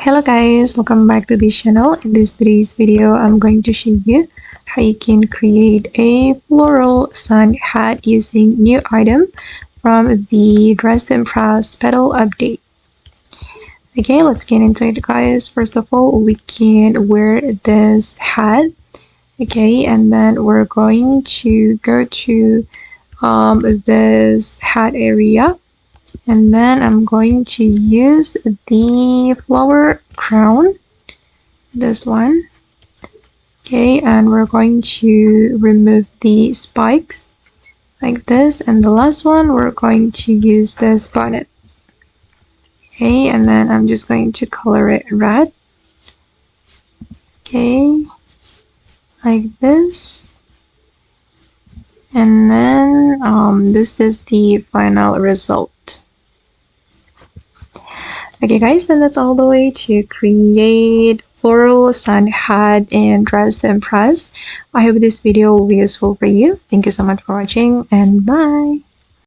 Hello guys, welcome back to this channel. In today's video, I'm going to show you how you can create a floral sun hat using new item from the Dress to Impress petal update. Okay, let's get into it guys. First of all, we can wear this hat. Okay, and then we're going to go to this hat area. And then I'm going to use the flower crown, this one. Okay, and we're going to remove the spikes like this. And the last one, we're going to use this bonnet. Okay, and then I'm just going to color it red. Okay, like this. And then this is the final result. Okay guys, and that's all the way to create floral sun hat and Dress to Impress. I hope this video will be useful for you. Thank you so much for watching and bye.